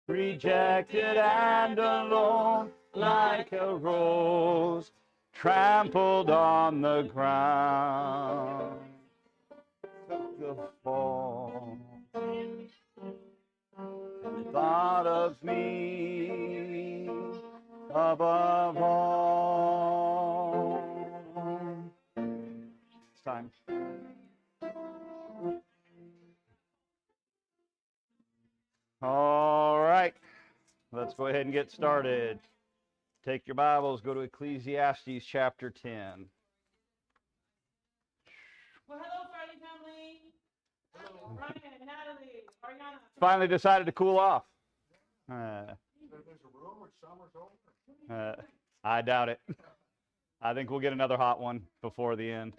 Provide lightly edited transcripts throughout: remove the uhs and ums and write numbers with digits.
rejected and alone, like a rose trampled on the ground. Took the fall and thought of me above all. It's time. All right, let's go ahead and get started. Take your Bibles, go to Ecclesiastes chapter 10. Well, hello, Friday family. Ryan, Natalie, Ariana. Finally decided to cool off. I doubt it. I think we'll get another hot one before the end.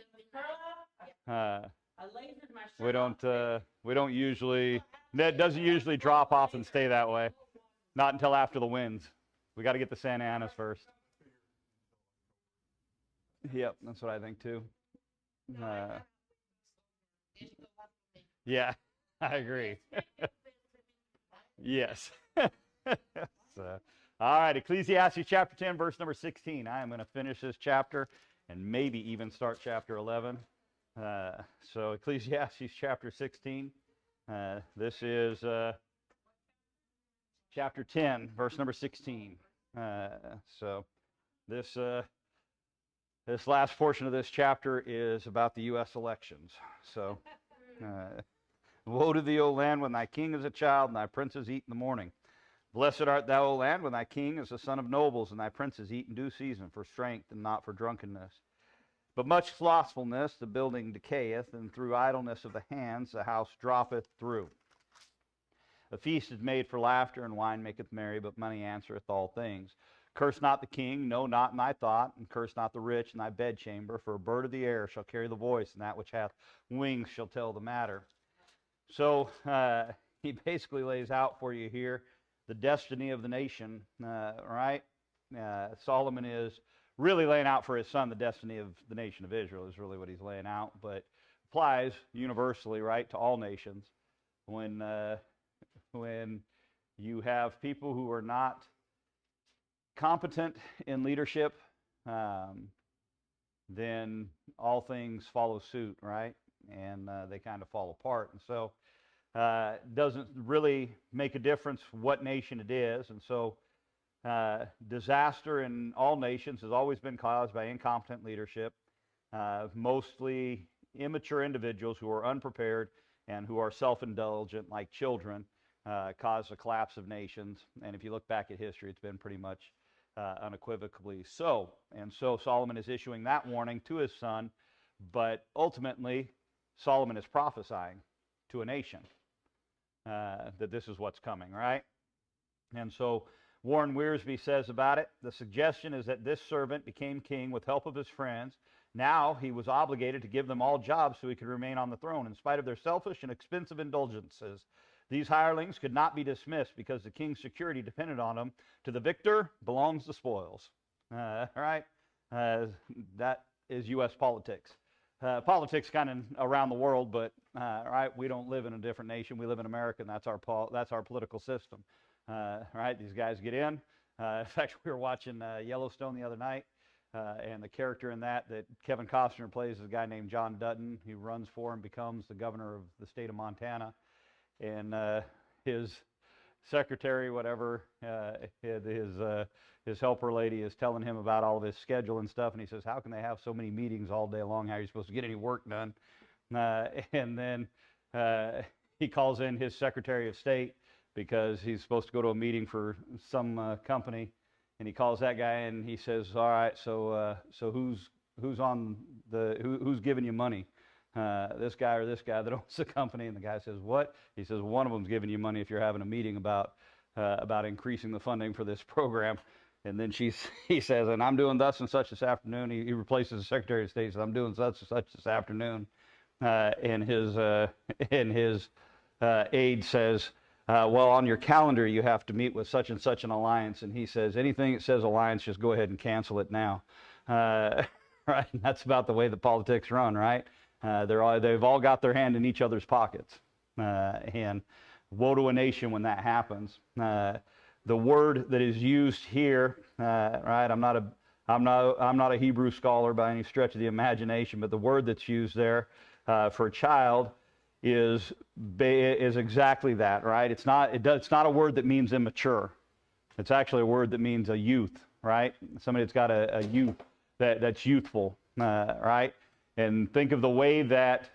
I lasered my shirt We don't usually, that doesn't usually drop off and stay that way. Not until after the winds. We got to get the Santa Anas first. Yep, that's what I think too. Yeah, I agree. Yes. So, all right, Ecclesiastes chapter 10, verse number 16. I am going to finish this chapter and maybe even start chapter 11. So Ecclesiastes chapter 16. This is chapter 10, verse number 16. So this last portion of this chapter is about the U.S. elections. So, woe to thee, O land, when thy king is a child and thy princes eat in the morning. Blessed art thou, O land, when thy king is the son of nobles and thy princes eat in due season for strength and not for drunkenness. But much slothfulness the building decayeth, and through idleness of the hands the house droppeth through. A feast is made for laughter, and wine maketh merry, but money answereth all things. Curse not the king, no, not in thy thought, and curse not the rich in thy bedchamber, for a bird of the air shall carry the voice, and that which hath wings shall tell the matter. So he basically lays out for you here the destiny of the nation, right? Solomon is really laying out for his son the destiny of the nation of Israel is really what he's laying out, but applies universally, right, to all nations. When you have people who are not competent in leadership, then all things follow suit, right? And they kind of fall apart. And so it doesn't really make a difference what nation it is. And so disaster in all nations has always been caused by incompetent leadership, mostly immature individuals who are unprepared and who are self-indulgent like children cause the collapse of nations. And if you look back at history, it's been pretty much unequivocally so. And so Solomon is issuing that warning to his son, but ultimately Solomon is prophesying to a nation that this is what's coming, right? And so Warren Wiersbe says about it, the suggestion is that this servant became king with help of his friends. Now he was obligated to give them all jobs so he could remain on the throne in spite of their selfish and expensive indulgences. These hirelings could not be dismissed because the king's security depended on them. To the victor belongs the spoils. Right? That is U.S. politics. Politics kind of around the world, but right, we don't live in a different nation. We live in America, and that's our political system. Right? These guys get in. In fact, we were watching Yellowstone the other night, and the character in that Kevin Costner plays is a guy named John Dutton. He runs for and becomes the governor of the state of Montana. And his secretary, whatever, his helper lady is telling him about all of his schedule and stuff, and he says, how can they have so many meetings all day long? How are you supposed to get any work done? And then he calls in his Secretary of State because he's supposed to go to a meeting for some company, and he calls that guy and he says, all right, so who's giving you money? This guy or this guy that owns the company? And the guy says, what? He says, one of them's giving you money if you're having a meeting about increasing the funding for this program. And then he says, and I'm doing thus and such this afternoon. He replaces the Secretary of State. He says, I'm doing such and such this afternoon. And his aide says, well, on your calendar you have to meet with such and such an alliance. And he says, anything that says alliance, just go ahead and cancel it now. Right? And that's about the way the politics run, right? They've all got their hand in each other's pockets. And Woe to a nation when that happens. The word that is used here, right? I'm not a Hebrew scholar by any stretch of the imagination, but the word that's used there for a child is exactly that, right? It's not a word that means immature. It's actually a word that means a youth, right? Somebody that's got a youth that's youthful, right? And think of the way that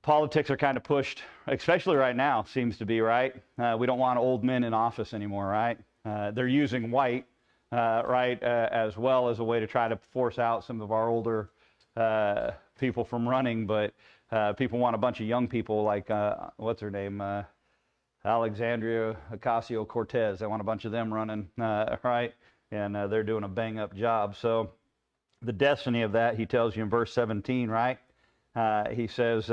politics are kind of pushed, especially right now, seems to be, right? We don't want old men in office anymore, right? They're using white, right, as well as a way to try to force out some of our older people from running, but people want a bunch of young people like, what's her name? Alexandria Ocasio-Cortez. They want a bunch of them running, right? And they're doing a bang-up job. So the destiny of that, he tells you in verse 17, right? He says,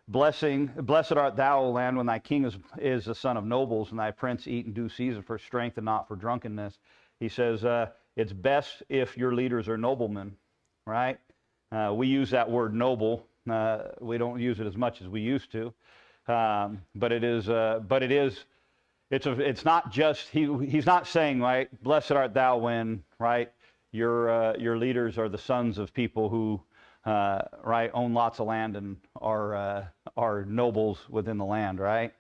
Blessed art thou, O land, when thy king is the son of nobles, and thy prince eat in due season for strength and not for drunkenness. He says, it's best if your leaders are noblemen, right? We use that word noble. We don't use it as much as we used to. But it's not just, he's not saying, right, blessed art thou when, right, your leaders are the sons of people who, right, own lots of land and are nobles within the land, right?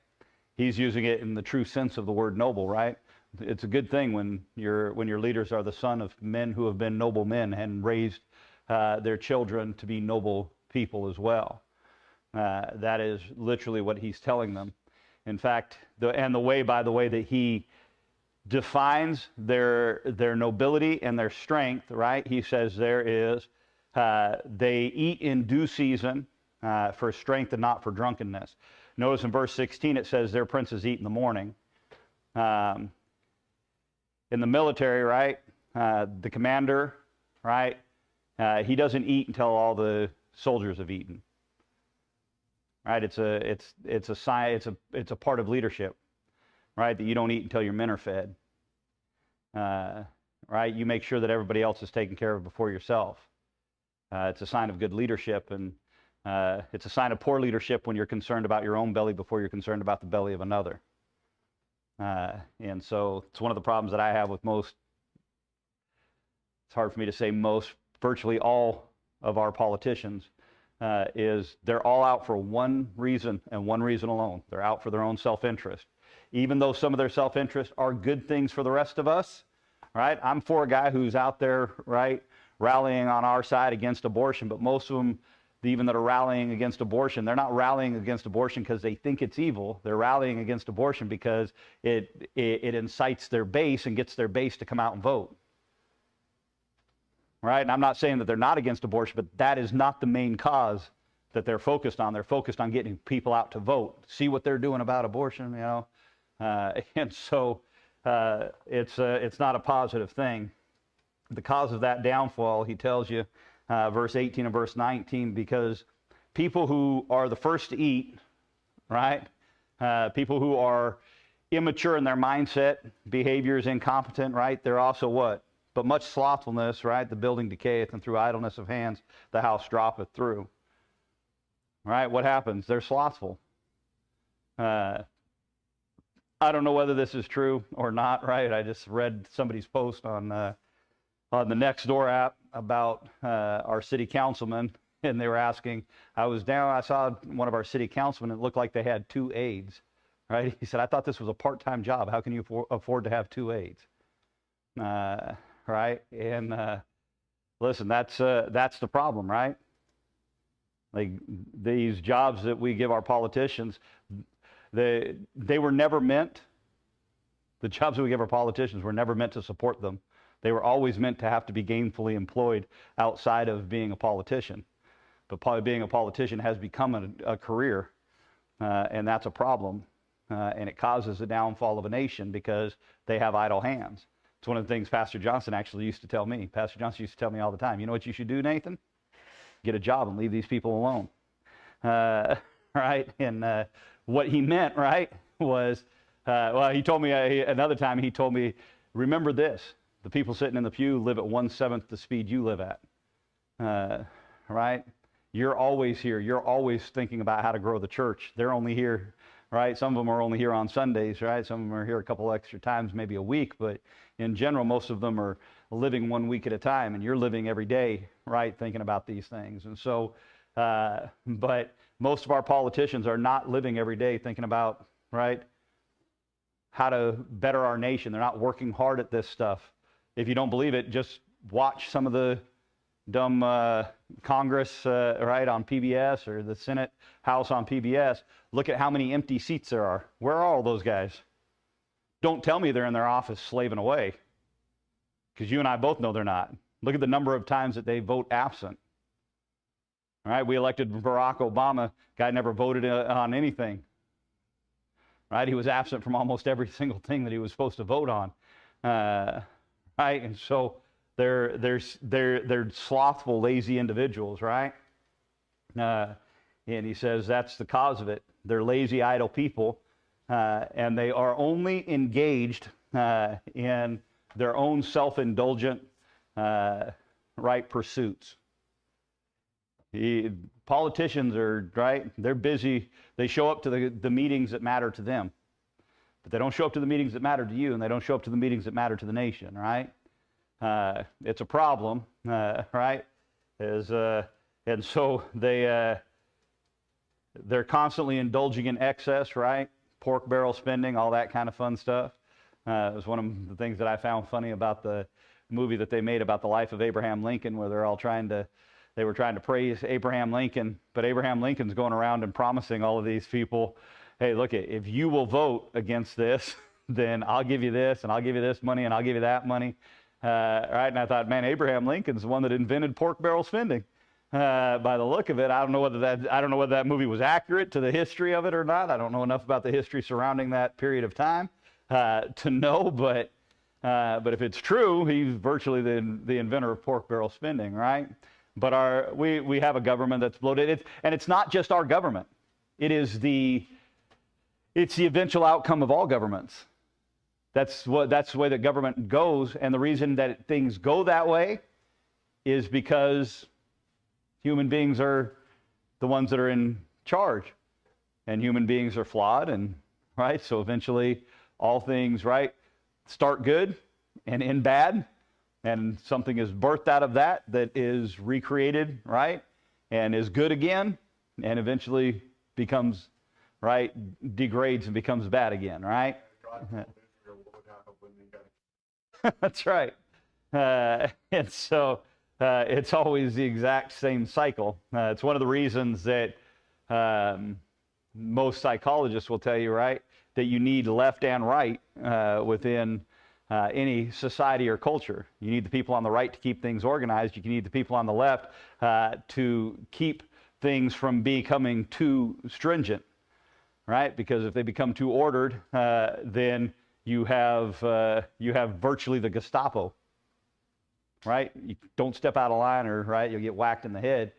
He's using it in the true sense of the word noble, right? It's a good thing when your leaders are the son of men who have been noble men and raised their children to be noble people as well. That is literally what he's telling them. In fact, by the way that he defines their nobility and their strength, right? He says there is, they eat in due season for strength and not for drunkenness. Notice in verse 16 it says their princes eat in the morning. In the military, right, the commander, right, he doesn't eat until all the soldiers have eaten. Right? It's a part of leadership, right? That you don't eat until your men are fed. Right? You make sure that everybody else is taken care of before yourself. It's a sign of good leadership, and it's a sign of poor leadership when you're concerned about your own belly before you're concerned about the belly of another. And so it's one of the problems that I have with most, it's hard for me to say most, virtually all of our politicians, is they're all out for one reason and one reason alone. They're out for their own self-interest. Even though some of their self-interest are good things for the rest of us, right? I'm for a guy who's out there, right, rallying on our side against abortion, but most of them, even that are rallying against abortion, they're not rallying against abortion because they think it's evil. They're rallying against abortion because it incites their base and gets their base to come out and vote. Right? And I'm not saying that they're not against abortion, but that is not the main cause that they're focused on. They're focused on getting people out to vote, see what they're doing about abortion, you know. And so it's not a positive thing. The cause of that downfall, he tells you, verse 18 and verse 19, because people who are the first to eat, right, people who are immature in their mindset, behavior is incompetent, right, they're also what? But much slothfulness, right? The building decayeth, and through idleness of hands the house droppeth through. Right? What happens? They're slothful. I don't know whether this is true or not, right? I just read somebody's post on the Nextdoor app about our city councilman, and they were asking, I saw one of our city councilmen, it looked like they had 2 aides, right? He said, I thought this was a part-time job. How can you afford to have 2 aides? Right? And listen, that's the problem, right? Like these jobs that we give our politicians, they were never meant, the jobs that we give our politicians were never meant to support them. They were always meant to have to be gainfully employed outside of being a politician. But probably being a politician has become a career, and that's a problem. And it causes the downfall of a nation because they have idle hands. It's one of the things Pastor Johnson actually used to tell me. Pastor Johnson used to tell me all the time, you know what you should do, Nathan? Get a job and leave these people alone. Right? And what he meant, right, was, well, he told me another time, he told me, remember this, the people sitting in the pew live at 1/7 the speed you live at. Right? You're always here. You're always thinking about how to grow the church. They're only here right? Some of them are only here on Sundays, right? Some of them are here a couple extra times, maybe a week, but in general, most of them are living 1 week at a time, and you're living every day, right, thinking about these things. And so, but most of our politicians are not living every day thinking about, right, how to better our nation. They're not working hard at this stuff. If you don't believe it, just watch some of the dumb Congress, right, on PBS, or the Senate House on PBS. Look at how many empty seats there are. Where are all those guys? Don't tell me they're in their office slaving away, because you and I both know they're not. Look at the number of times that they vote absent. All right, we elected Barack Obama. Guy never voted on anything. Right, he was absent from almost every single thing that he was supposed to vote on. Right, and so they're slothful, lazy individuals, right? And he says that's the cause of it. They're lazy, idle people, and they are only engaged in their own self-indulgent, right, pursuits. Politicians are, right, they're busy. They show up to the meetings that matter to them, but they don't show up to the meetings that matter to you, and they don't show up to the meetings that matter to the nation, right? It's a problem, right? And so they're constantly indulging in excess, right? Pork barrel spending, all that kind of fun stuff. It was one of the things that I found funny about the movie that they made about the life of Abraham Lincoln, where they were trying to praise Abraham Lincoln, but Abraham Lincoln's going around and promising all of these people, hey, look, if you will vote against this, then I'll give you this, and I'll give you this money, and I'll give you that money. Right? And I thought, man, Abraham Lincoln's the one that invented pork barrel spending. By the look of it, I don't know whether that movie was accurate to the history of it or not. I don't know enough about the history surrounding that period of time to know, but if it's true, he's virtually the inventor of pork barrel spending, right? But we have a government that's bloated, and it's not just our government. It's the eventual outcome of all governments. That's the way that government goes, and the reason that things go that way is because human beings are the ones that are in charge, and human beings are flawed, and right. So eventually, all things right start good and end bad, and something is birthed out of that is recreated, right, and is good again, and eventually becomes right, degrades and becomes bad again, right. That's right. And so it's always the exact same cycle. It's one of the reasons that most psychologists will tell you, right, that you need left and right within any society or culture. You need the people on the right to keep things organized. You need the people on the left to keep things from becoming too stringent, right? Because if they become too ordered, then you have virtually the Gestapo, right? You don't step out of line, or right, you'll get whacked in the head.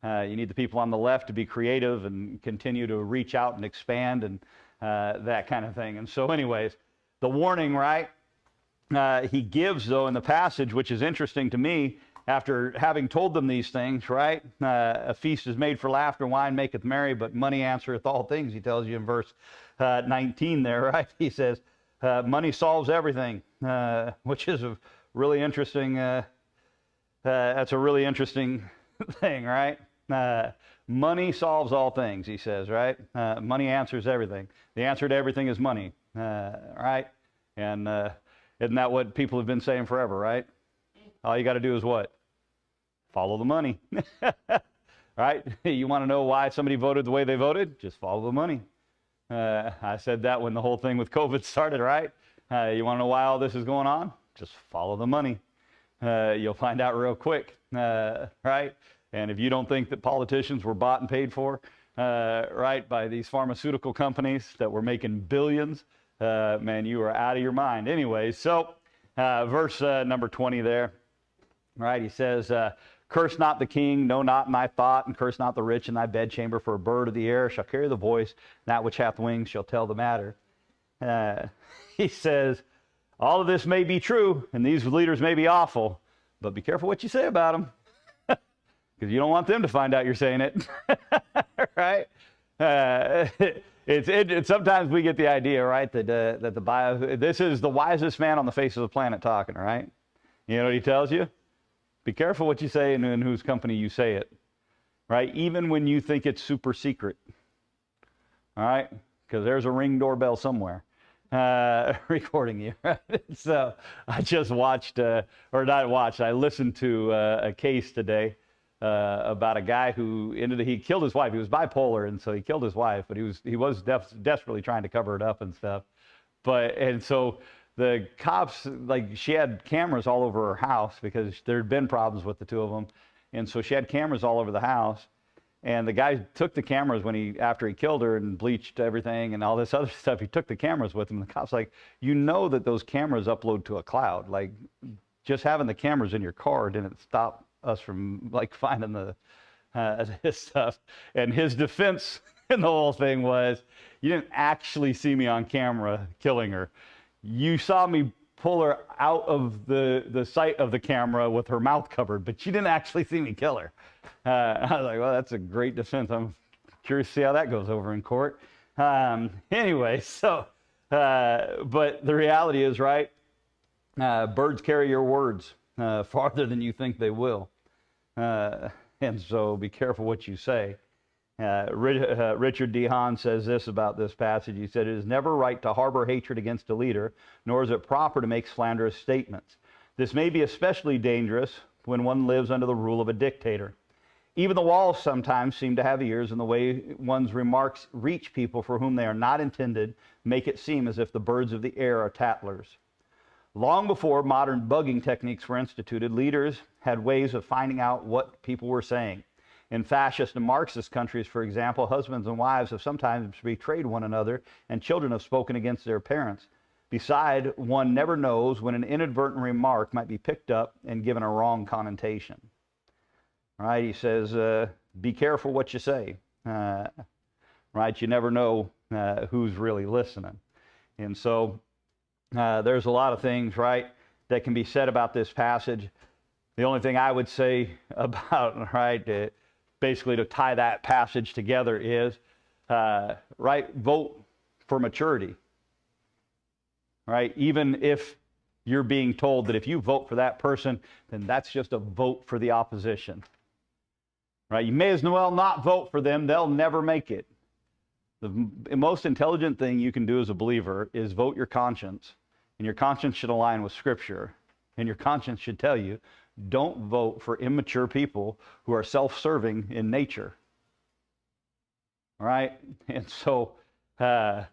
You need the people on the left to be creative and continue to reach out and expand and that kind of thing. And so, anyways, the warning, right? He gives, though, in the passage, which is interesting to me, after having told them these things, right? A feast is made for laughter, wine maketh merry, but money answereth all things. He tells you in verse 19 there, right? He says, money solves everything, which is a really interesting, that's a really interesting thing, right? Money solves all things, he says, right? Money answers everything. The answer to everything is money, right? And isn't that what people have been saying forever, right? All you got to do is what? Follow the money, right? You want to know why somebody voted the way they voted? Just follow the money. I said that when the whole thing with COVID started, right? You want to know why all this is going on? Just follow the money. You'll find out real quick, right? And if you don't think that politicians were bought and paid for, right, by these pharmaceutical companies that were making billions, man, you are out of your mind. Anyways, so verse number 20 there, right? He says, curse not the king, know not in thy thought, and curse not the rich in thy bedchamber, for a bird of the air shall carry the voice, and that which hath wings shall tell the matter. He says, all of this may be true, and these leaders may be awful, but be careful what you say about them, because you don't want them to find out you're saying it, right? Sometimes we get the idea, right, that the Bible, this is the wisest man on the face of the planet talking, right? You know what he tells you? Be careful what you say and in whose company you say it, right? Even when you think it's super secret, all right? Because there's a Ring doorbell somewhere recording you, right? So I just watched, or not watched, I listened to a case today about a guy who he killed his wife. He was bipolar, and so he killed his wife, but he was desperately trying to cover it up and stuff. And so the cops, like, she had cameras all over her house because there had been problems with the two of them, and so she had cameras all over the house. And the guy took the cameras after he killed her and bleached everything and all this other stuff. He took the cameras with him. The cop's like, you know that those cameras upload to a cloud. Like, just having the cameras in your car didn't stop us from, like, finding his stuff. And his defense in the whole thing was, you didn't actually see me on camera killing her. You saw me pull her out of the sight of the camera with her mouth covered, but you didn't actually see me kill her. I was like, well, that's a great defense. I'm curious to see how that goes over in court. Anyway, so, but the reality is, right, birds carry your words farther than you think they will. And so be careful what you say. Richard D. Hahn says this about this passage. He said, it is never right to harbor hatred against a leader, nor is it proper to make slanderous statements. This may be especially dangerous when one lives under the rule of a dictator. Even the walls sometimes seem to have ears, and the way one's remarks reach people for whom they are not intended make it seem as if the birds of the air are tattlers. Long before modern bugging techniques were instituted, leaders had ways of finding out what people were saying. In fascist and Marxist countries, for example, husbands and wives have sometimes betrayed one another, and children have spoken against their parents. Besides, one never knows when an inadvertent remark might be picked up and given a wrong connotation. All right, he says, be careful what you say. Right, you never know who's really listening. And so there's a lot of things, right, that can be said about this passage. The only thing I would say about, right, basically to tie that passage together is, right, vote for maturity. Right? Even if you're being told that if you vote for that person, then that's just a vote for the opposition. Right? You may as well not vote for them. They'll never make it. The most intelligent thing you can do as a believer is vote your conscience. And your conscience should align with Scripture. And your conscience should tell you, don't vote for immature people who are self-serving in nature. All right? And so I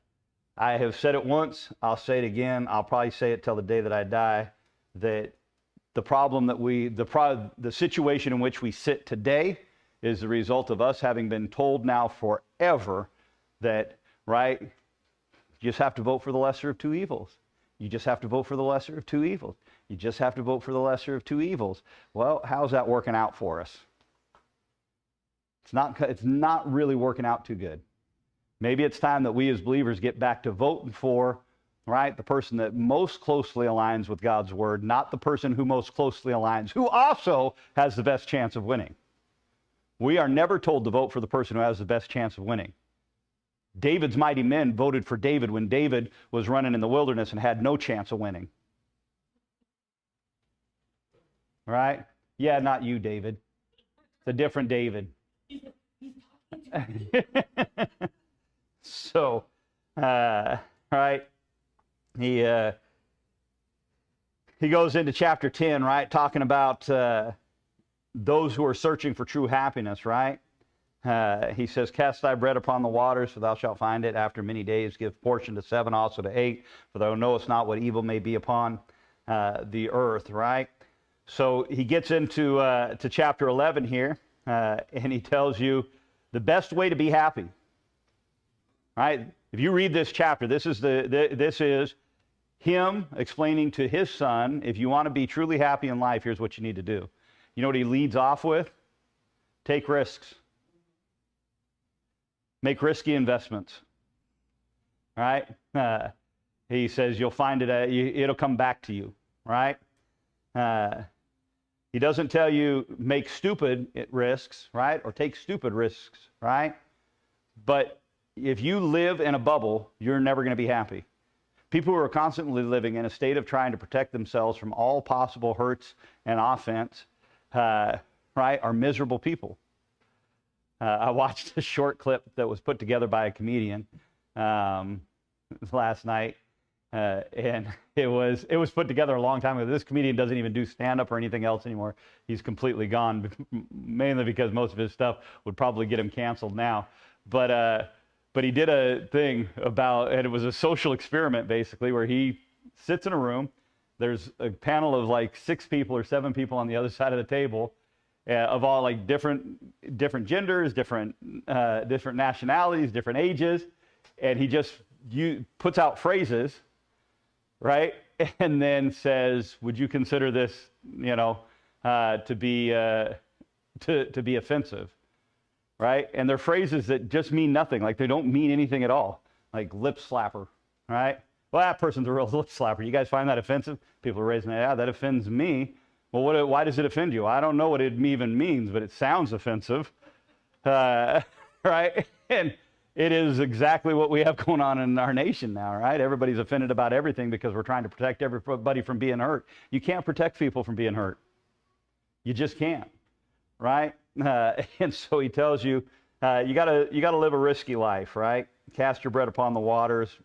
have said it once, I'll say it again, I'll probably say it till the day that I die, that the problem that the situation in which we sit today is the result of us having been told now forever that, right, you just have to vote for the lesser of two evils. You just have to vote for the lesser of two evils. You just have to vote for the lesser of two evils. Well, how's that working out for us? It's not really working out too good. Maybe it's time that we as believers get back to voting for, right, the person that most closely aligns with God's word, not the person who most closely aligns, who also has the best chance of winning. We are never told to vote for the person who has the best chance of winning. David's mighty men voted for David when David was running in the wilderness and had no chance of winning. Right? Yeah, not you, David. It's a different David. So, right, he goes into chapter 10, right, talking about those who are searching for true happiness, right? He says, cast thy bread upon the waters, for thou shalt find it. After many days give portion to 7, also to 8, for thou knowest not what evil may be upon the earth, right? So he gets into to chapter 11 here, and he tells you the best way to be happy. Right? If you read this chapter, this is him explaining to his son, if you want to be truly happy in life, here's what you need to do. You know what he leads off with? Take risks. Make risky investments. Right? He says you'll find it, it'll come back to you. Right? He doesn't tell you make stupid risks, right? Or take stupid risks, right? But if you live in a bubble, you're never going to be happy. People who are constantly living in a state of trying to protect themselves from all possible hurts and offense, right, are miserable people. I watched a short clip that was put together by a comedian last night, and it was put together a long time ago. This comedian doesn't even do stand-up or anything else anymore. He's completely gone, mainly because most of his stuff would probably get him canceled now. But he did a thing about, and it was a social experiment basically, where he sits in a room. There's a panel of like 6 people or 7 people on the other side of the table, of all like different genders, different nationalities, different ages, and he just puts out phrases, right, and then says, "Would you consider this, to be offensive?" Right? And they're phrases that just mean nothing. Like they don't mean anything at all. Like lip slapper, right? Well, that person's a real lip slapper. You guys find that offensive? People are raising that. Yeah, that offends me. Well, why does it offend you? I don't know what it even means, but it sounds offensive, right? And it is exactly what we have going on in our nation now, right? Everybody's offended about everything because we're trying to protect everybody from being hurt. You can't protect people from being hurt. You just can't, right? And so he tells you, you gotta live a risky life, right? Cast your bread upon the waters,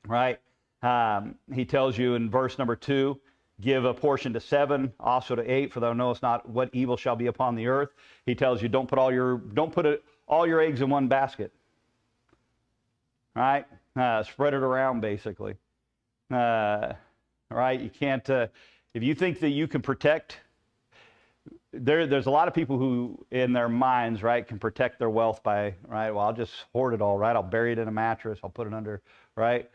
right? He tells you in verse number 2, give a portion to 7, also to 8, for thou knowest not what evil shall be upon the earth. He tells you, don't put all your eggs in one basket, right? Spread it around, basically, right? You can't, if you think that you can protect. There's a lot of people who, in their minds, right, can protect their wealth by, right, well, I'll just hoard it all, right? I'll bury it in a mattress. I'll put it under, right?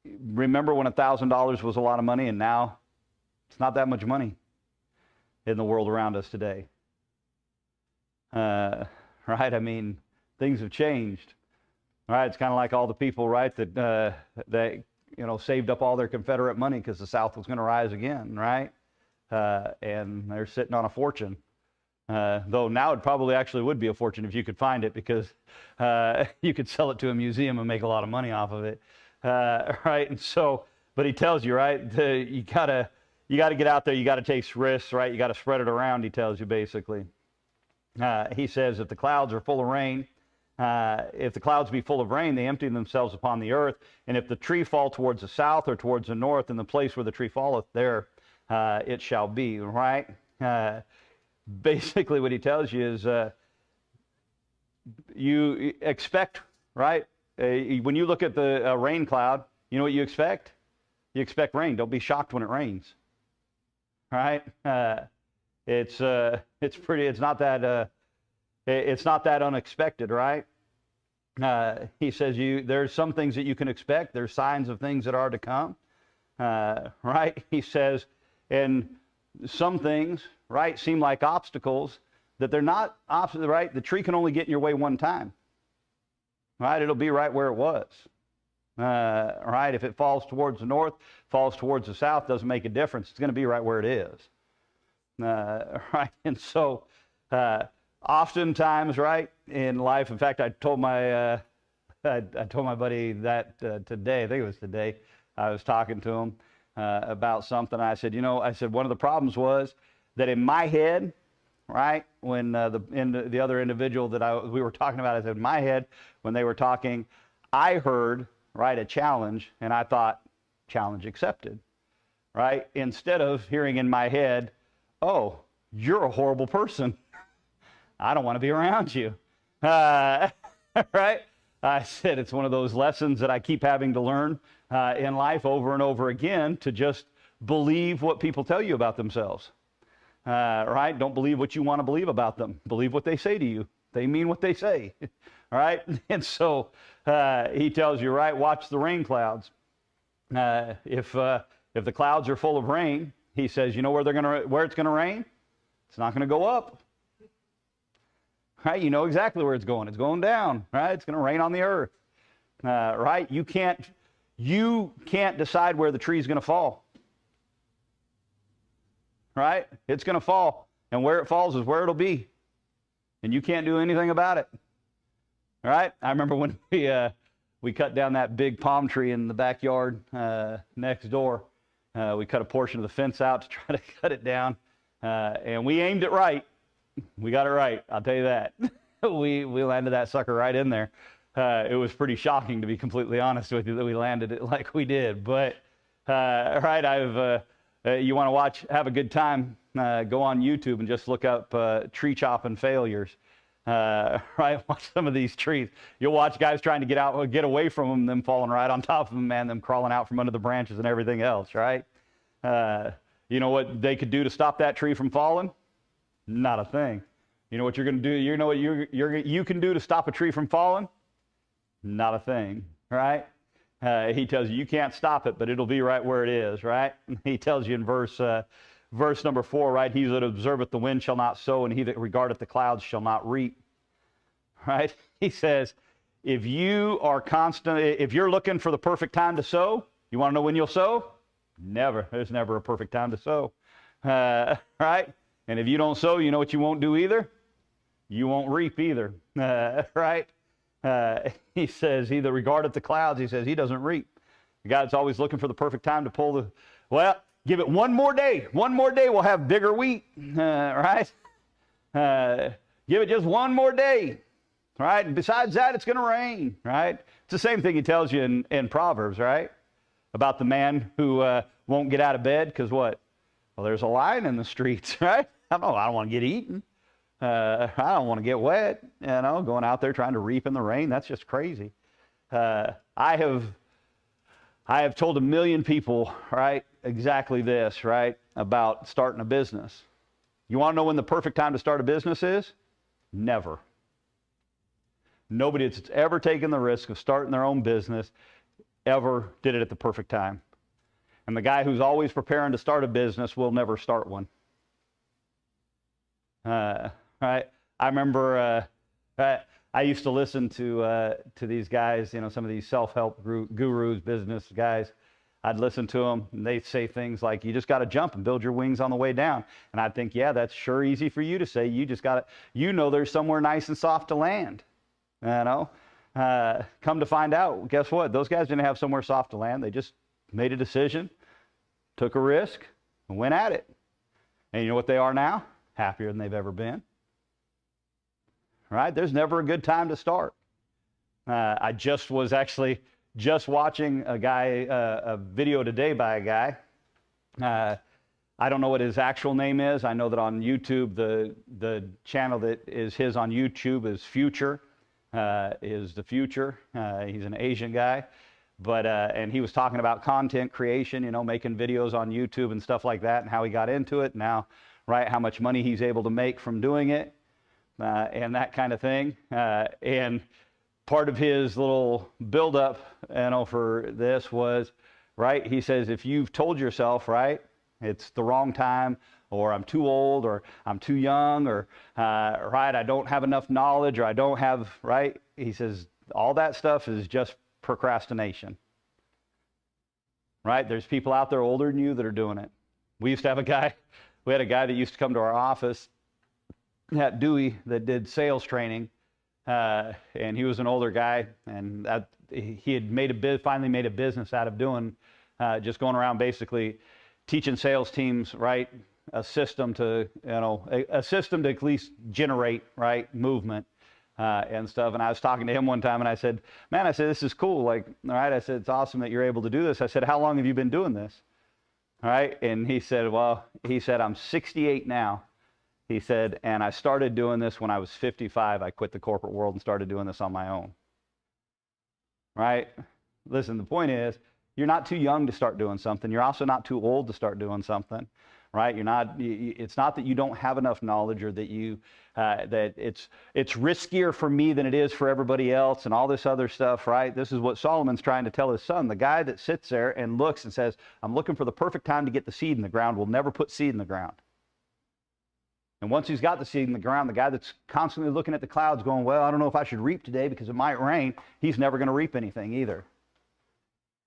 Remember when $1,000 was a lot of money, and now it's not that much money in the world around us today, right? I mean, things have changed, right? It's kind of like all the people, right, that saved up all their Confederate money because the South was going to rise again, right? And they're sitting on a fortune. Though now it probably actually would be a fortune if you could find it, because you could sell it to a museum and make a lot of money off of it, right? And so, but he tells you, right, you gotta get out there, you gotta take risks, right? You gotta spread it around. He tells you basically. He says, if the clouds are full of rain, if the clouds be full of rain, they empty themselves upon the earth. And if the tree fall towards the south or towards the north, in the place where the tree falleth, there it shall be, right? Basically what he tells you is you expect, right? When you look at the rain cloud, you know what you expect? You expect rain. Don't be shocked when it rains, right? It's not that unexpected, right? He says there's some things that you can expect. There's signs of things that are to come, right? He says, and some things, right, seem like obstacles, that they're not obstacles, right? The tree can only get in your way one time, right? It'll be right where it was, right? If it falls towards the north, falls towards the south, doesn't make a difference. It's going to be right where it is, right? And so oftentimes, right, in life, in fact, I told my buddy that today, I think it was today, I was talking to him about something. I said, one of the problems was that in my head, right, when the other individual that we were talking about, I said, in my head, when they were talking, I heard, right, a challenge, and I thought, challenge accepted, right? Instead of hearing in my head, oh, you're a horrible person. I don't want to be around you, right? I said, it's one of those lessons that I keep having to learn in life over and over again, to just believe what people tell you about themselves, right? Don't believe what you want to believe about them. Believe what they say to you. They mean what they say, all right? And so he tells you, right, watch the rain clouds. If the clouds are full of rain, he says, you know where it's going to rain? It's not going to go up. Right? You know exactly where it's going. It's going down, right? It's going to rain on the earth, right? You can't decide where the tree is going to fall, right? It's going to fall, and where it falls is where it'll be, and you can't do anything about it, right? I remember when we cut down that big palm tree in the backyard next door. We cut a portion of the fence out to try to cut it down, and we aimed it right. We got it right, I'll tell you that. we landed that sucker right in there. It was pretty shocking, to be completely honest with you, that we landed it like we did. But right, you want to have a good time, go on YouTube and just look up tree chopping failures. Right, watch some of these trees. You'll watch guys trying to get away from them falling right on top of them, man, them crawling out from under the branches and everything else, right? You know what they could do to stop that tree from falling? Not a thing. You know what you're going to do? You know what you can do to stop a tree from falling? Not a thing, right? He tells you can't stop it, but it'll be right where it is, right? He tells you in verse number 4, right? He that observeth the wind shall not sow, and he that regardeth the clouds shall not reap, right? He says, if you're looking for the perfect time to sow, you want to know when you'll sow? Never. There's never a perfect time to sow, right? And if you don't sow, you know what you won't do either? You won't reap either, right? He says, he that regardeth the clouds, he says, he doesn't reap. The guy that's always looking for the perfect time to pull give it one more day. One more day, we'll have bigger wheat, right? Give it just one more day, right? And besides that, it's going to rain, right? It's the same thing he tells you in Proverbs, right? About the man who won't get out of bed because what? Well, there's a lion in the streets, right? I don't want to get eaten. I don't want to get wet, going out there trying to reap in the rain. That's just crazy. I have told 1 million people, right, exactly this, right, about starting a business. You want to know when the perfect time to start a business is? Never. Nobody that's ever taken the risk of starting their own business ever did it at the perfect time. And the guy who's always preparing to start a business will never start one. Right? I remember I used to listen to these guys, some of these self-help gurus, business guys. I'd listen to them, and they'd say things like, you just got to jump and build your wings on the way down. And I'd think, yeah, that's sure easy for you to say. You just got to, there's somewhere nice and soft to land. Come to find out, guess what? Those guys didn't have somewhere soft to land. They just made a decision, took a risk, and went at it. And you know what they are now? Happier than they've ever been. Right? There's never a good time to start. I was actually watching a video today by a guy. I don't know what his actual name is. I know that on YouTube, the channel that is his on YouTube is Future, is the Future. He's an Asian guy. But and he was talking about content creation, making videos on YouTube and stuff like that, and how he got into it now, right? How much money he's able to make from doing it, and that kind of thing. And part of his little build-up, for this was, right? He says, if you've told yourself, right, it's the wrong time, or I'm too old, or I'm too young, or right, I don't have enough knowledge, or I don't have, right? He says all that stuff is just procrastination, right? There's people out there older than you that are doing it. We had a guy that used to come to our office at Dewey that did sales training, and he was an older guy, and he had finally made a business out of doing, just going around basically teaching sales teams, right, a system to at least generate, right, movement. And stuff. And I was talking to him one time, and I said, man, this is cool. Like, all right, I said, it's awesome that you're able to do this. I said, how long have you been doing this? All right. And he said, I'm 68 now. He said, and I started doing this when I was 55. I quit the corporate world and started doing this on my own. Right? Listen, the point is, you're not too young to start doing something. You're also not too old to start doing something. Right? It's not that you don't have enough knowledge, or that that it's riskier for me than it is for everybody else, and all this other stuff, right? This is what Solomon's trying to tell his son. The guy that sits there and looks and says, I'm looking for the perfect time to get the seed in the ground, will never put seed in the ground. And once he's got the seed in the ground, the guy that's constantly looking at the clouds going, well, I don't know if I should reap today because it might rain, he's never going to reap anything either.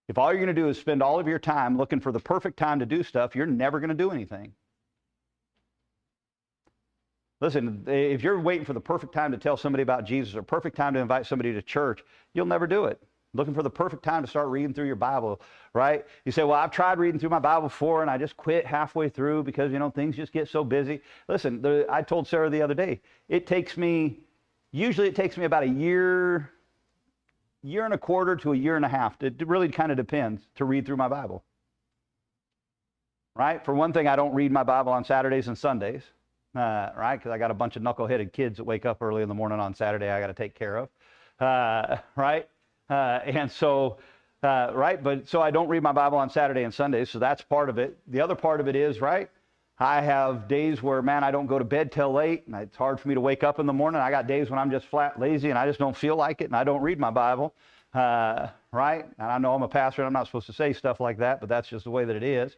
If all you're going to do is spend all of your time looking for the perfect time to do stuff, you're never going to do anything. Listen, if you're waiting for the perfect time to tell somebody about Jesus or perfect time to invite somebody to church, you'll never do it. Looking for the perfect time to start reading through your Bible, right? You say, well, I've tried reading through my Bible before and I just quit halfway through because, things just get so busy. Listen, I told Sarah the other day, usually it takes me about a year and a quarter to a year and a half. It really kind of depends to read through my Bible, right? For one thing, I don't read my Bible on Saturdays and Sundays. Right? Because I got a bunch of knuckleheaded kids that wake up early in the morning on Saturday I got to take care of. Right? And so, right? But so I don't read my Bible on Saturday and Sunday, so that's part of it. The other part of it is, right? I have days where, man, I don't go to bed till late, and it's hard for me to wake up in the morning. I got days when I'm just flat lazy, and I just don't feel like it, and I don't read my Bible. Right? And I know I'm a pastor, and I'm not supposed to say stuff like that, but that's just the way that it is.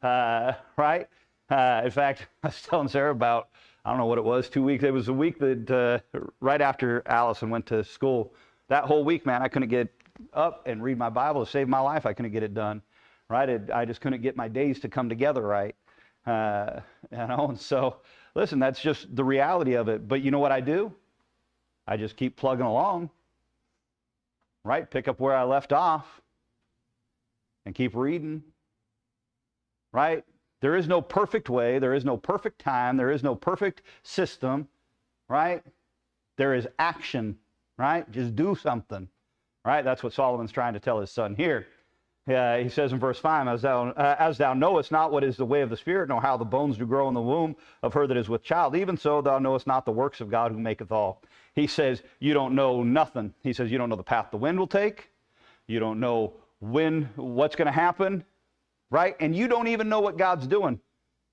Right? In fact, I was telling Sarah about, I don't know what it was, 2 weeks. It was a week that right after Allison went to school. That whole week, man, I couldn't get up and read my Bible to save my life. I couldn't get it done, right? I just couldn't get my days to come together right. And so, listen, that's just the reality of it. But you know what I do? I just keep plugging along, right? Pick up where I left off and keep reading, right? There is no perfect way. There is no perfect time. There is no perfect system, right? There is action, right? Just do something, right? That's what Solomon's trying to tell his son here. He says in verse 5, as thou knowest not what is the way of the Spirit, nor how the bones do grow in the womb of her that is with child, even so thou knowest not the works of God who maketh all. He says, you don't know nothing. He says, you don't know the path the wind will take. You don't know what's going to happen. Right? And you don't even know what God's doing.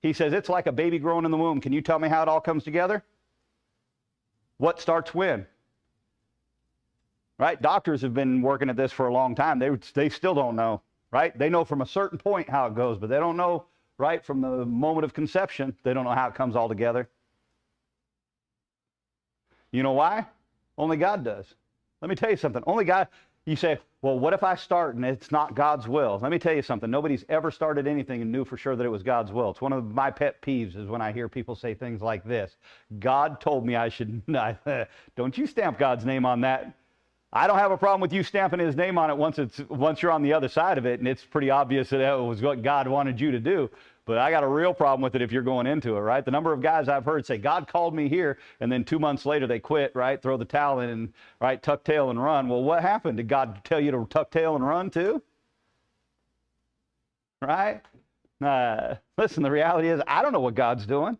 He says, it's like a baby growing in the womb. Can you tell me how it all comes together? What starts when? Right? Doctors have been working at this for a long time. They still don't know. Right? They know from a certain point how it goes, but they don't know, right, from the moment of conception. They don't know how it comes all together. You know why? Only God does. Let me tell you something. Only God. You say, well, what if I start and it's not God's will? Let me tell you something. Nobody's ever started anything and knew for sure that it was God's will. It's one of my pet peeves is when I hear people say things like this. God told me I should. Don't you stamp God's name on that. I don't have a problem with you stamping his name on it once you're on the other side of it and it's pretty obvious that it was what God wanted you to do. But I got a real problem with it if you're going into it, right? The number of guys I've heard say, God called me here, and then 2 months later they quit, right? Throw the towel in and, right, tuck tail and run. Well, what happened? Did God tell you to tuck tail and run too? Right? Listen, the reality is I don't know what God's doing.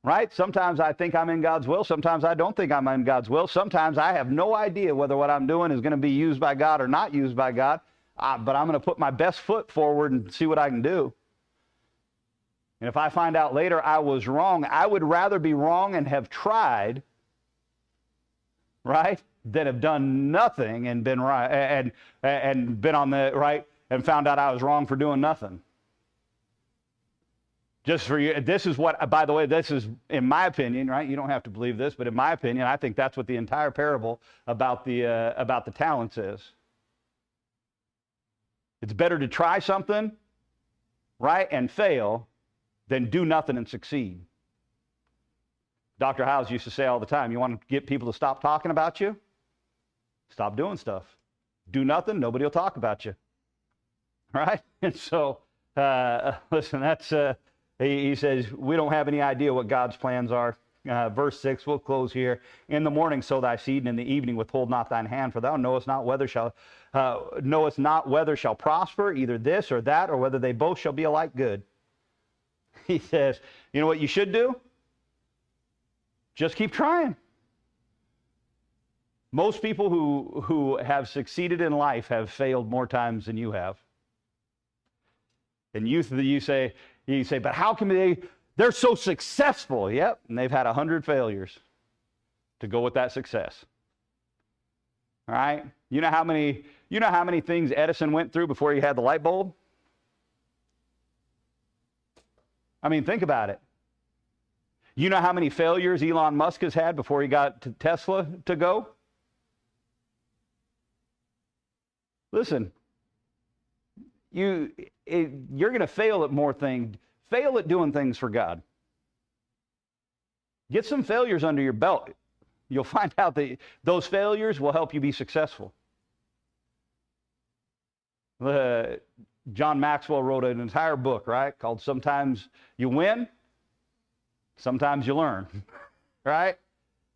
Right? Sometimes I think I'm in God's will. Sometimes I don't think I'm in God's will. Sometimes I have no idea whether what I'm doing is going to be used by God or not used by God. But I'm going to put my best foot forward and see what I can do. And if I find out later I was wrong, I would rather be wrong and have tried, right, than have done nothing and been right and been on the right and found out I was wrong for doing nothing. Just for you, this is what, by the way, this is, in my opinion, right? You don't have to believe this, but in my opinion, I think that's what the entire parable about the talents is. It's better to try something, right, and fail than do nothing and succeed. Dr. Howes used to say all the time, you want to get people to stop talking about you? Stop doing stuff. Do nothing, nobody will talk about you. Right? And so, listen, that's, he says, we don't have any idea what God's plans are. Verse 6, we'll close here. In the morning sow thy seed, and in the evening withhold not thine hand, for thou knowest not whether shall prosper, either this or that, or whether they both shall be alike good. He says, you know what you should do? Just keep trying. Most people who have succeeded in life have failed more times than you have. And you say, but how can they're so successful? Yep, and they've had 100 failures to go with that success. All right? You know how many things Edison went through before he had the light bulb? I mean, think about it. You know how many failures Elon Musk has had before he got to Tesla to go? Listen, you're going to fail at more things. Fail at doing things for God. Get some failures under your belt. You'll find out that those failures will help you be successful. John Maxwell wrote an entire book, right, called Sometimes You Win, Sometimes You Learn, right?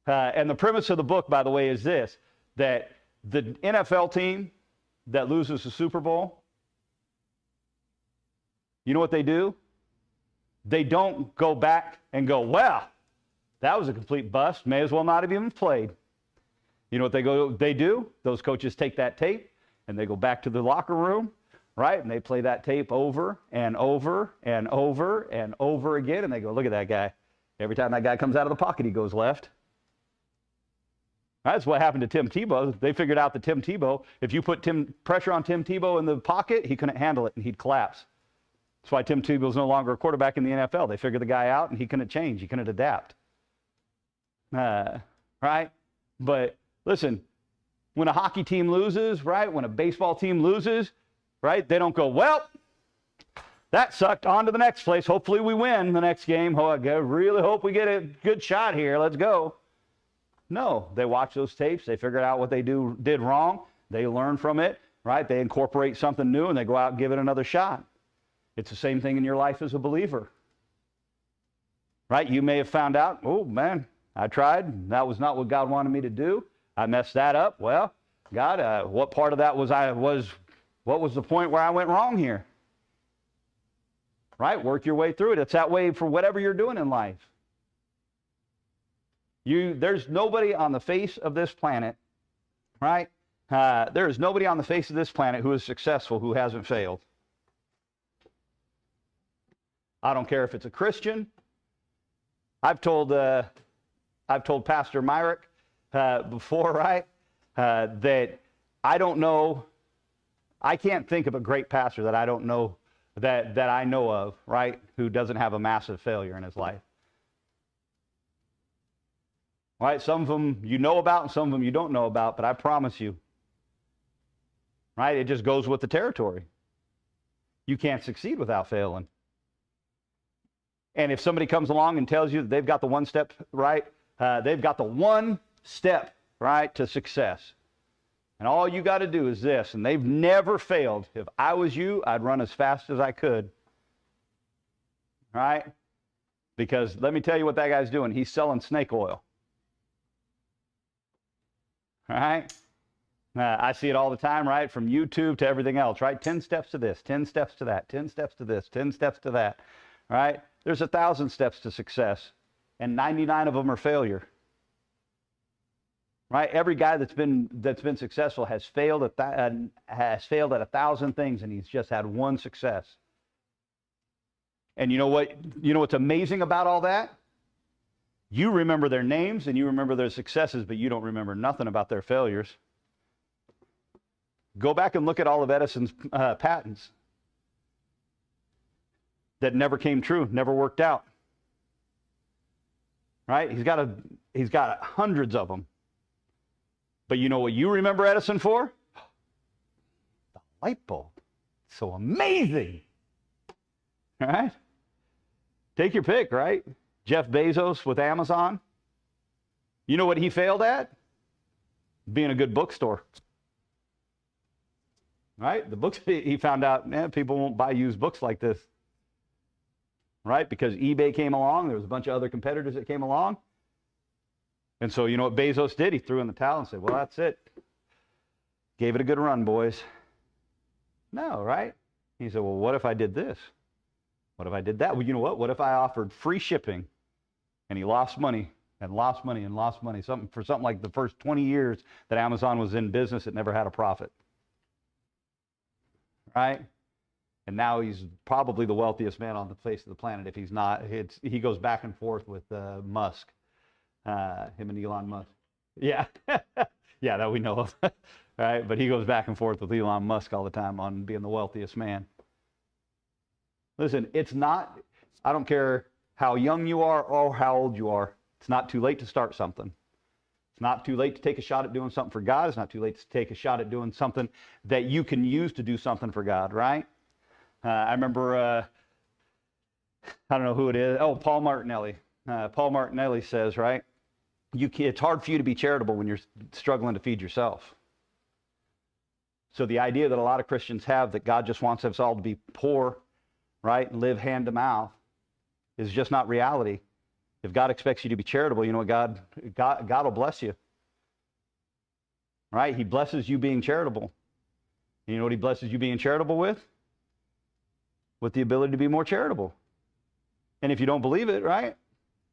And the premise of the book, by the way, is this, that the NFL team that loses the Super Bowl, you know what they do? They don't go back and go, well, that was a complete bust. May as well not have even played. You know what they do? Those coaches take that tape and they go back to the locker room, right? And they play that tape over and over and over and over again. And they go, look at that guy. Every time that guy comes out of the pocket, he goes left. That's what happened to Tim Tebow. They figured out that Tim Tebow, if you put pressure on Tim Tebow in the pocket, he couldn't handle it and he'd collapse. That's why Tim Tebow's no longer a quarterback in the NFL. They figured the guy out and he couldn't change. He couldn't adapt. Right? But listen, when a hockey team loses, right? When a baseball team loses, right? They don't go, well, that sucked. On to the next place. Hopefully we win the next game. Oh, I really hope we get a good shot here. Let's go. No, they watch those tapes. They figure out what they did wrong. They learn from it, right? They incorporate something new and they go out and give it another shot. It's the same thing in your life as a believer, right? You may have found out, oh man, I tried. That was not what God wanted me to do. I messed that up. Well, God, what part of that what was the point where I went wrong here? Right? Work your way through it. It's that way for whatever you're doing in life. There's nobody on the face of this planet, right? There is nobody on the face of this planet who is successful who hasn't failed. I don't care if it's a Christian. I've told Pastor Myrick before, right, that I don't know. I can't think of a great pastor that I don't know that I know of, right, who doesn't have a massive failure in his life. Right? Some of them you know about and some of them you don't know about, but I promise you, right, it just goes with the territory. You can't succeed without failing. And if somebody comes along and tells you that they've got the one step, right, they've got the one step, right, to success. And all you got to do is this, and they've never failed. If I was you, I'd run as fast as I could. Right? Because let me tell you what that guy's doing. He's selling snake oil. Right? I see it all the time, right? From YouTube to everything else, right? 10 steps to this, 10 steps to that, 10 steps to this, 10 steps to that, right? There's 1,000 steps to success, and 99 of them are failure. Right? Every guy that's been successful has failed at 1,000 things, and he's just had one success. And you know what? You know what's amazing about all that? You remember their names and you remember their successes, but you don't remember nothing about their failures. Go back and look at all of Edison's patents that never came true, never worked out. Right? He's got hundreds of them. But you know what you remember Edison for? The light bulb. So amazing. All right? Take your pick, right? Jeff Bezos with Amazon. You know what he failed at? Being a good bookstore. Right? The books, he found out, man, people won't buy used books like this. Right? Because eBay came along. There was a bunch of other competitors that came along. And so you know what Bezos did? He threw in the towel and said, well, that's it. Gave it a good run, boys. No, right? He said, well, what if I did this? What if I did that? Well, you know what? What if I offered free shipping? And he lost money and lost money and lost money. For something like the first 20 years that Amazon was in business, it never had a profit. Right? And now he's probably the wealthiest man on the face of the planet. If he's not, he goes back and forth with Musk. Him and Elon Musk. Yeah. Yeah, that we know of. Right? But he goes back and forth with Elon Musk all the time on being the wealthiest man. Listen, I don't care how young you are or how old you are. It's not too late to start something. It's not too late to take a shot at doing something for God. It's not too late to take a shot at doing something that you can use to do something for God, right? I remember, I don't know who it is. Oh, Paul Martinelli. Paul Martinelli says, right, it's hard for you to be charitable when you're struggling to feed yourself. So the idea that a lot of Christians have that God just wants us all to be poor, right, and live hand to mouth is just not reality. If God expects you to be charitable, you know what, God will bless you. Right? He blesses you being charitable. And you know what he blesses you being charitable with? With the ability to be more charitable. And if you don't believe it, right,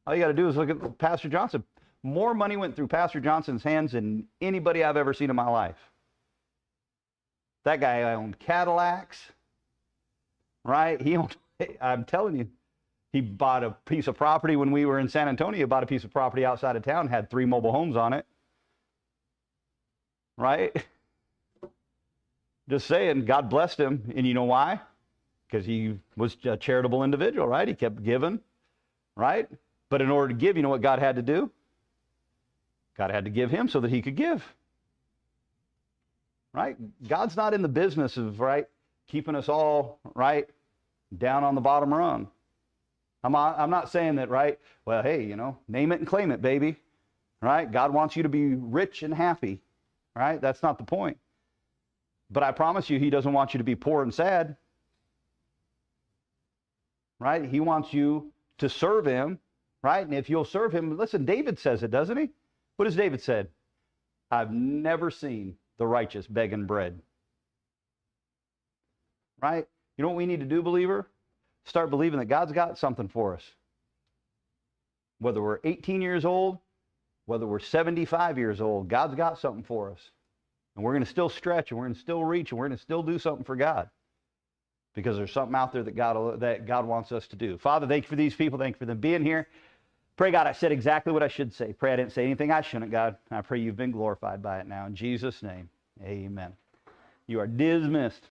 all you got to do is look at Pastor Johnson. More money went through Pastor Johnson's hands than anybody I've ever seen in my life. That guy owned Cadillacs, right? I'm telling you, he bought a piece of property when we were in San Antonio, bought a piece of property outside of town, had 3 mobile homes on it, right? Just saying, God blessed him. And you know why? Because he was a charitable individual, right? He kept giving, right? But in order to give, you know what God had to do? God had to give him so that he could give. Right? God's not in the business of, right, keeping us all, right, down on the bottom rung. I'm not saying that, right, well, hey, you know, name it and claim it, baby. Right? God wants you to be rich and happy. Right? That's not the point. But I promise you, he doesn't want you to be poor and sad. Right? He wants you to serve him. Right? And if you'll serve him, listen, David says it, doesn't he? What has David said? I've never seen the righteous begging bread. Right? You know what we need to do, believer? Start believing that God's got something for us. Whether we're 18 years old, whether we're 75 years old, God's got something for us. And we're going to still stretch, and we're going to still reach, and we're going to still do something for God. Because there's something out there that God wants us to do. Father, thank you for these people. Thank you for them being here. Pray, God, I said exactly what I should say. Pray I didn't say anything I shouldn't, God. I pray you've been glorified by it now. In Jesus' name, amen. You are dismissed.